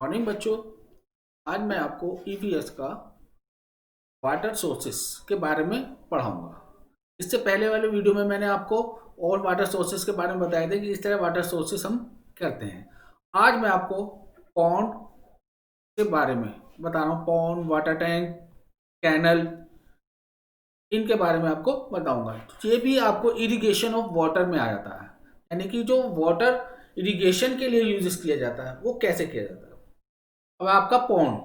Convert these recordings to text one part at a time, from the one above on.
Morning बच्चों। आज मैं आपको ईवीएस का वाटर सोर्सेस के बारे में पढ़ाऊंगा। इससे पहले वाले वीडियो में मैंने आपको और वाटर सोर्सेस के बारे में बताया था कि इस तरह वाटर सोर्सेस हम करते हैं। आज मैं आपको पॉन्ड के बारे में बता रहा हूँ। पॉन्ड, वाटर टैंक, कैनल, इनके बारे में आपको बताऊंगा। ये भी आपको इरिगेशन ऑफ वाटर में आ जाता है, यानी कि जो वाटर इरिगेशन के लिए यूज किया जाता है वो कैसे किया जाता है। अब आपका pond,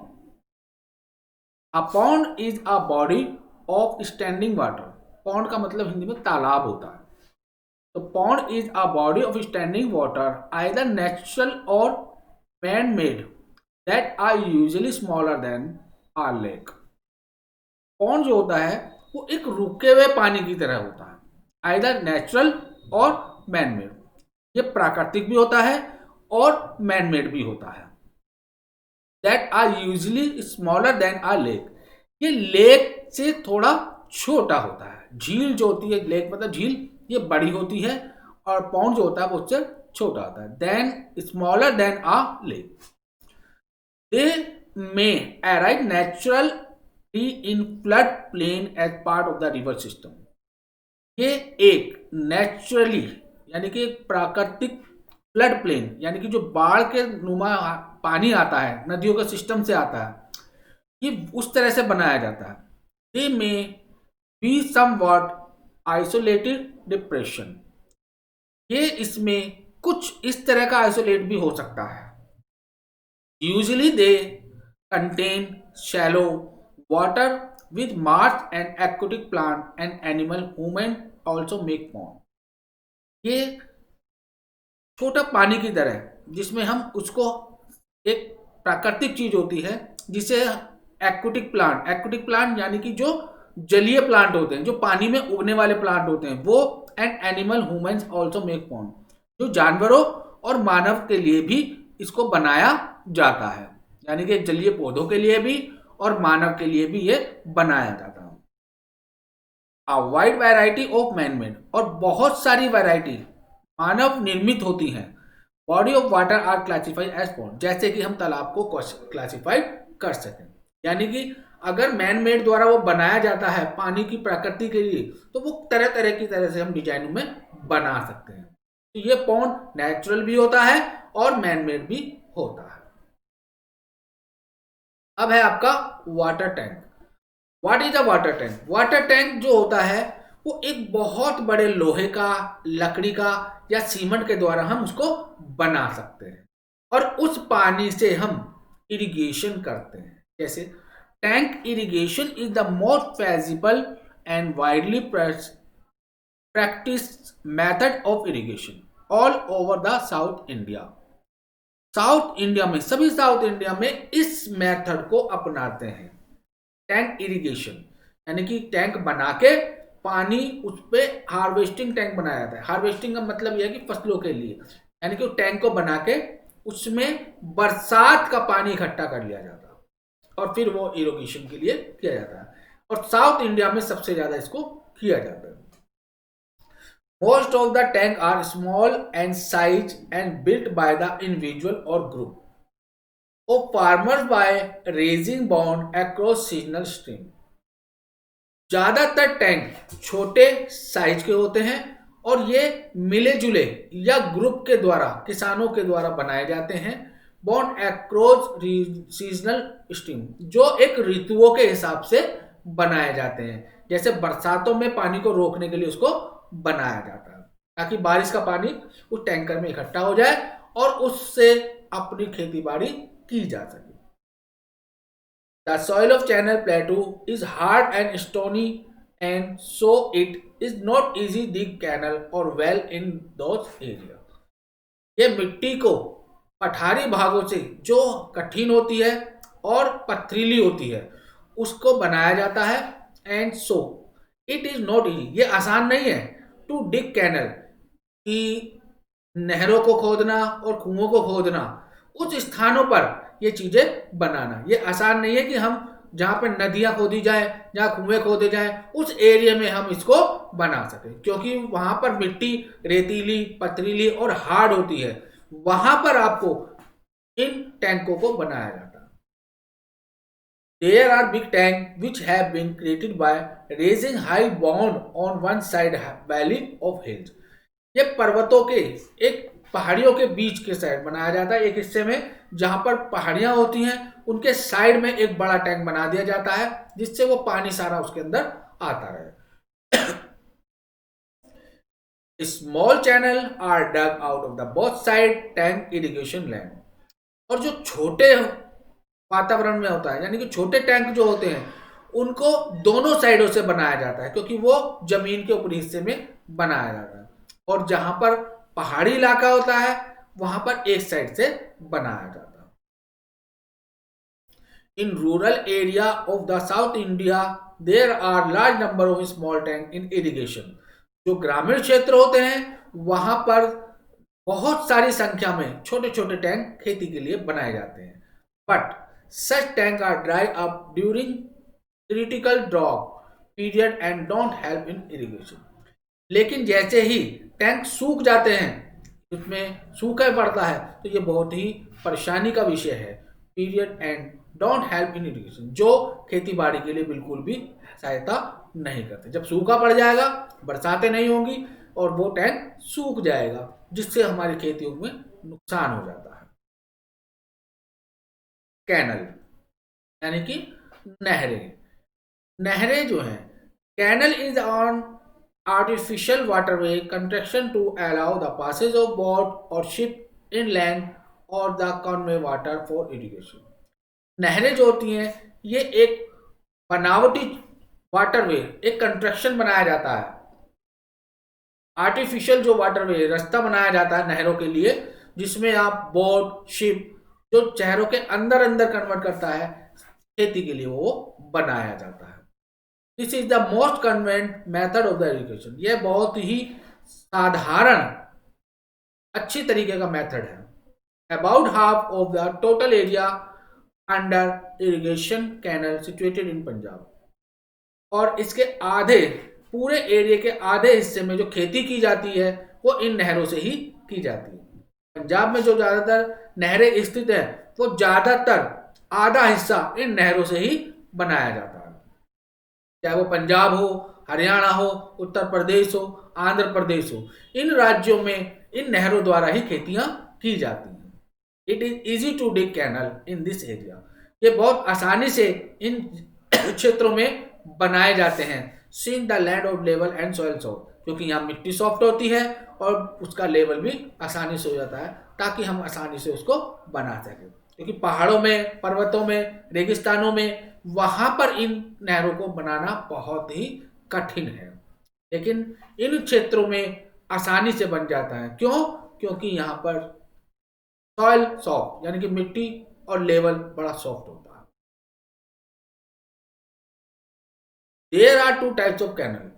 a pond is a body of standing water. Pond का मतलब हिंदी में तालाब होता है। तो pond is a body of standing water either natural और man made that are usually smaller than a lake. Pond जो होता है वो एक रुके हुए पानी की तरह होता है, आइदर नेचुरल और मैन मेड। ये प्राकृतिक भी होता है और मैन मेड भी होता है। That are usually smaller than a lake. ये लेक से थोड़ा छोटा होता है। झील जो होती है, लेक मतलब झील, ये बड़ी होती है और पॉन्ड जो होता है वो उससे छोटा होता है। Than smaller than a lake. They may arrive naturally in flood plain as part of the river system. ये एक नेचुरली यानी कि प्राकृतिक फ्लड प्लेन, यानी कि जो बाढ़ के नुमा पानी आता है, नदियों के सिस्टम से आता है, ये उस तरह से बनाया जाता है। They may be somewhat isolated depression. ये इसमें कुछ इस तरह का आइसोलेट भी हो सकता है। Usually they contain shallow water with marsh and aquatic plant and animal movement also make pond। ये छोटा पानी की तरह, जिसमें हम उसको एक प्राकृतिक चीज होती है जिसे एक्वाटिक प्लांट यानी कि जो जलीय प्लांट होते हैं, जो पानी में उगने वाले प्लांट होते हैं वो, and animal humans also make pond. जो जानवरों और मानव के लिए भी इसको बनाया जाता है, यानी कि जलीय पौधों के लिए भी और मानव के लिए भी ये बनाया जाता है। A wide variety of man made, और बहुत सारी वैरायटी मानव निर्मित होती हैं। Body of water are classified as pond, जैसे कि हम तालाब को क्लासिफाइड कर सकें। यानी कि अगर मैन मेड द्वारा वो बनाया जाता है पानी की प्रकृति के लिए, तो वो तरह तरह की तरह से हम डिजाइनों में बना सकते हैं। तो ये पॉन्ड नेचुरल भी होता है और मैन मेड भी होता है। अब है आपका water tank. What is a water tank? Water tank जो होता है वो एक बहुत बड़े लोहे का, लकड़ी का या सीमेंट के द्वारा हम उसको बना सकते हैं और उस पानी से हम इरिगेशन करते हैं। जैसे tank irrigation is the most feasible and widely practiced method of irrigation all over the south India. South India में, सभी साउथ इंडिया में इस मेथड को अपनाते हैं। टैंक इरिगेशन यानी कि टैंक बना के पानी उस पर हार्वेस्टिंग टैंक बनाया जाता है। हार्वेस्टिंग का मतलब यह है कि फसलों के लिए, यानी कि टैंक को बना के उसमें बरसात का पानी इकट्ठा कर लिया जाता है और फिर वो इरिगेशन के लिए किया जाता है। और साउथ इंडिया में सबसे ज्यादा इसको किया जाता है। Most of the tank are small and size and built by the individual or group of farmers by raising bond across seasonal stream। ज्यादातर टैंक छोटे साइज के होते हैं और ये मिले जुले या ग्रुप के द्वारा, किसानों के द्वारा बनाए जाते हैं। बॉन्ड अक्रॉस सीजनल स्ट्रीम, जो एक ऋतुओं के हिसाब से बनाए जाते हैं। जैसे बरसातों में पानी को रोकने के लिए उसको बनाया जाता है ताकि बारिश का पानी उस टैंकर में इकट्ठा हो जाए और उससे अपनी खेती बाड़ी की जा सके। The soil of Channel Plateau is hard and stony, and so it is not easy to dig canal or well in those areas। ये मिट्टी को पठारी भागों से जो कठिन होती है और पथरीली होती है उसको बनाया जाता है। And so it is not easy, ये आसान नहीं है, टू डिग कैनल, कि नहरों को खोदना और कुओं को खोदना, उस स्थानों पर ये चीजें बनाना। ये आसान नहीं है कि हम जहां पर नदियां खोदी जाए, जहां कुएं खोदे जाए, उस एरिया में हम इसको बना सके, क्योंकि वहां पर मिट्टी रेतीली, पथरीली और हार्ड होती है। वहां पर आपको इन टैंकों को बनाया जाता है। There are big tanks which have been created by raising high bound on one side valley of hills. ये पर्वतों के एक पहाड़ियों के बीच के साइड बनाया जाता है, एक हिस्से में जहां पर पहाड़ियां होती हैं उनके साइड में एक बड़ा टैंक बना दिया जाता है जिससे वो पानी सारा उसके अंदर आता रहे। Small channel are dug out of the both side tank irrigation land. और जो छोटे वातावरण में होता है यानी कि छोटे टैंक जो होते हैं उनको दोनों साइडों से बनाया जाता है क्योंकि वो जमीन के ऊपरी हिस्से में बनाया जाता है, और जहां पर पहाड़ी इलाका होता है वहां पर एक साइड से बनाया जाता है। In rural area of the south India there are large number of small tank in irrigation. जो ग्रामीण क्षेत्र होते हैं वहां पर बहुत सारी संख्या में छोटे छोटे टैंक खेती के लिए बनाए जाते हैं, but such tanks are dry up during critical drought period and don't help in irrigation। लेकिन जैसे ही टैंक सूख जाते हैं, उसमें सूखा पड़ता है, तो ये बहुत ही परेशानी का विषय है। Period and don't help in irrigation, जो खेती बाड़ी के लिए बिल्कुल भी सहायता नहीं करते। जब सूखा पड़ जाएगा, बरसातें नहीं होंगी और वो टैंक सूख जाएगा जिससे हमारी खेतियों में नुकसान हो जाता है। कैनल यानी कि नहरें। नहरें जो हैं, canal is on artificial waterway construction to allow the passage of boat और शिप इनलैंड और the convey water for irrigation. नहरें जो होती हैं ये एक बनावटी वाटरवे, एक कंस्ट्रक्शन बनाया जाता है, आर्टिफिशियल जो वाटरवे रास्ता बनाया जाता है नहरों के लिए, जिसमें आप बोट शिप जो शहरों के अंदर अंदर कन्वर्ट करता है खेती के लिए वो बनाया जाता है। This is the most convenient method of the irrigation. यह बहुत ही साधारण अच्छी तरीके का मेथड है। About half of the total area under irrigation canal situated in Punjab. और इसके आधे, पूरे एरिया के आधे हिस्से में जो खेती की जाती है वो इन नहरों से ही की जाती है। पंजाब में जो ज्यादातर नहरें स्थित है वो ज्यादातर आधा हिस्सा इन नहरों से ही बनाया जाता है, चाहे वो पंजाब हो, हरियाणा हो, उत्तर प्रदेश हो, आंध्र प्रदेश हो। इन राज्यों में इन नहरों द्वारा ही खेतियां की जाती हैं। It is easy to dig canal in this area. ये बहुत आसानी से इन क्षेत्रों में बनाए जाते हैं। Since the land of level and soil soft, क्योंकि यहाँ मिट्टी सॉफ्ट होती है और उसका लेवल भी आसानी से हो जाता है ताकि हम आसानी से उसको बना सकें। क्योंकि पहाड़ों में, पर्वतों में, रेगिस्तानों में, वहां पर इन नहरों को बनाना बहुत ही कठिन है, लेकिन इन क्षेत्रों में आसानी से बन जाता है। क्यों? क्योंकि यहाँ पर सॉइल सॉफ्ट यानी कि मिट्टी और लेवल बड़ा सॉफ्ट होता है। There are two types of canal.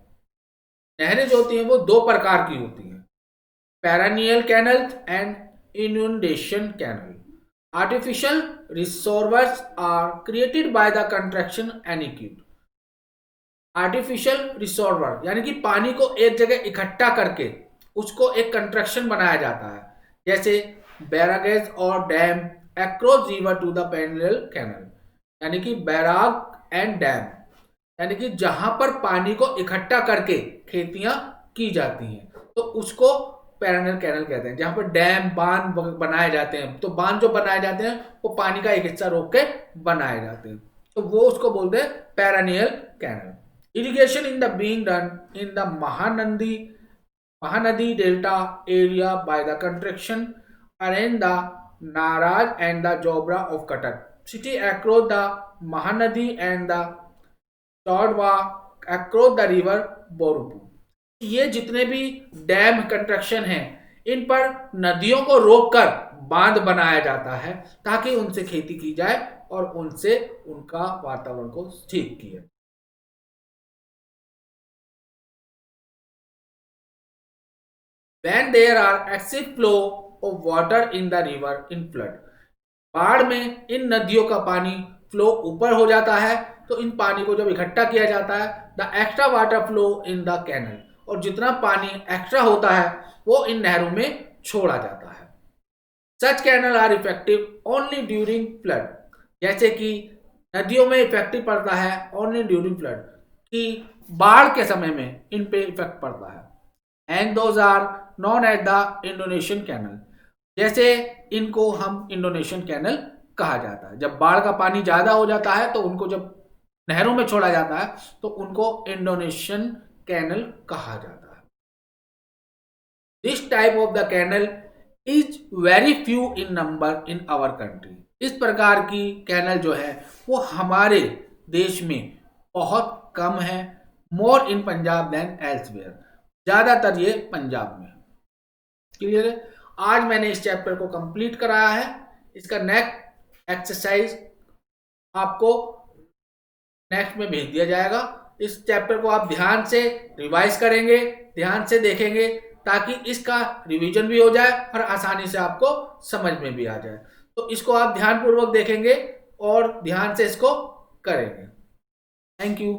नहरें जो होती हैं वो दो प्रकार की होती हैं, perennial canal and inundation canal. Artificial reservoirs are created by the construction anicut. Artificial reservoir यानी कि पानी को एक जगह इकट्ठा करके उसको एक कंस्ट्रक्शन बनाया जाता है, जैसे बैरागेज और dam across river to the perennial canal. यानी कि बैराग एंड डैम यानी कि जहां पर पानी को इकट्ठा करके खेतियां की जाती हैं तो उसको पेरेनियल कैनल कहते हैं। जहां पर डैम, बांध बनाए जाते हैं, तो बांध जो बनाए जाते हैं वो पानी का एक हिस्सा रोक के बनाए जाते हैं, तो वो उसको बोलते हैं perennial canal. Irrigation in the being done in the Mahanadi delta area by the construction arrange the Naraj and the Jobra of Cuttack city across the Mahanadi and the Chaudwar across the river Birupa. ये जितने भी डैम कंस्ट्रक्शन हैं इन पर नदियों को रोककर बांध बनाया जाता है ताकि उनसे खेती की जाए और उनसे उनका वातावरण को ठीक किया। When there are excessive flow of water in the river in flood, बाढ़ में इन नदियों का पानी फ्लो ऊपर हो जाता है, तो इन पानी को जब इकट्ठा किया जाता है, the extra water flow in the canal, और जितना पानी एक्स्ट्रा होता है वो इन नहरों में छोड़ा जाता है। Such canal are effective only during flood, जैसे कि नदियों में इफेक्टिव पड़ता है ओनली ड्यूरिंग फ्लड, कि बाढ़ के समय में इन पे इफेक्ट पड़ता है। And those are known as the inundation canal, जैसे इनको हम इंडोनेशियन कैनल कहा जाता है। जब बाढ़ का पानी ज्यादा हो जाता है तो उनको जब नहरों में छोड़ा जाता है तो उनको इंडोनेशियन कैनल कहा जाता है। This type of the canal is very few in number in our country. इस प्रकार की कैनल जो है वो हमारे देश में बहुत कम है। मोर इन पंजाब देन एल्सवेयर, ज्यादातर ये पंजाब में। क्लियर है? आज मैंने इस चैप्टर को कंप्लीट कराया है। इसका नेक्स्ट एक्सरसाइज आपको नेक्स्ट में भेज दिया जाएगा। इस चैप्टर को आप ध्यान से रिवाइज करेंगे, ध्यान से देखेंगे, ताकि इसका रिवीजन भी हो जाए और आसानी से आपको समझ में भी आ जाए। तो इसको आप ध्यानपूर्वक देखेंगे और ध्यान से इसको करेंगे। Thank you.